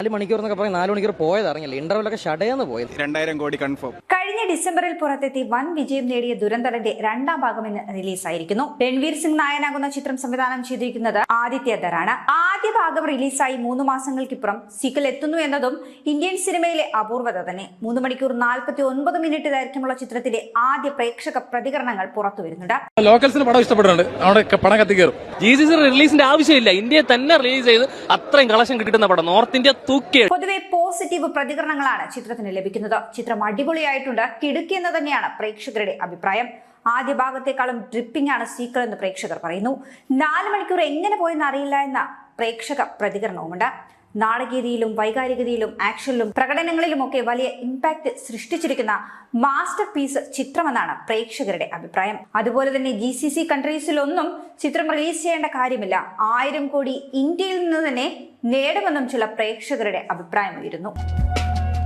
4 മണിക്കൂർ എന്നൊക്കെ പറയും, 4 മണിക്കൂർ പോയത് അറിഞ്ഞില്ല. ഇന്റർവെല്ലൊക്കെ ഷടയെന്ന് പോയത്. 2000 കോടി കൺഫേം. കഴിഞ്ഞ ഡിസംബറിൽ പുറത്തെത്തി വൻ വിജയം നേടിയ ദുരന്തറിന്റെ 2ാം ഭാഗം ഇന്ന് റിലീസായിരിക്കുന്നു. രൺവീർ സിംഗ് നായനാകുന്ന ചിത്രം സംവിധാനം ചെയ്തിരിക്കുന്നത് ആദിത്യ ധറാണ്. ആദ്യ ഭാഗം റിലീസായി 3 മാസങ്ങൾക്കിപ്പുറം സീക്വൽ എത്തുന്നു എന്നതും ഇന്ത്യൻ സിനിമയിലെ അപൂർവത തന്നെ. 3 മണിക്കൂർ 49 മിനിറ്റ് ദൈർഘ്യമുള്ള ചിത്രത്തിന്റെ ആദ്യ പ്രേക്ഷക പ്രതികരണങ്ങൾ പുറത്തു വരുന്നുണ്ട്. ലോക്കൽസിന് പടം ഇഷ്ടപ്പെടുന്നുണ്ട്, അവിടെ പണം കത്തിക്കേറും. GCC റിലീസിന്റെ ആവശ്യമില്ല, ഇന്ത്യയെ തന്നെ റിലീസ് ചെയ്ത് അത്രയും കളക്ഷൻ കിട്ടുന്ന പടം നോർത്ത് ഇന്ത്യ തൂക്കി. പൊതുവെ പോസിറ്റീവ് പ്രതികരണങ്ങളാണ് ചിത്രത്തിന് ലഭിക്കുന്നത്. ചിത്രം അടിപൊളിയായിട്ടുണ്ട്, കിടുക്കിയെന്ന് തന്നെയാണ് പ്രേക്ഷകരുടെ അഭിപ്രായം. ആദ്യ ഭാഗത്തെക്കാളും ഡ്രിപ്പിംഗ് ആണ് സീക്വൽ എന്ന് പ്രേക്ഷകർ പറയുന്നു. 4 മണിക്കൂർ എങ്ങനെ പോയെന്ന് അറിയില്ല എന്ന പ്രേക്ഷക പ്രതികരണവുമുണ്ട്. നാടകീയതയിലും വൈകാരികതയിലും ആക്ഷനിലും പ്രകടനങ്ങളിലുമൊക്കെ വലിയ ഇമ്പാക്ട് സൃഷ്ടിച്ചിരിക്കുന്ന മാസ്റ്റർ പീസ് ചിത്രമെന്നാണ് പ്രേക്ഷകരുടെ അഭിപ്രായം. അതുപോലെ തന്നെ GCC കൺട്രീസിലൊന്നും ചിത്രം റിലീസ് ചെയ്യേണ്ട കാര്യമില്ല, 1000 കോടി ഇന്ത്യയിൽ നിന്ന് തന്നെ നേടുമെന്നും ചില പ്രേക്ഷകരുടെ അഭിപ്രായം ഉയരുന്നു.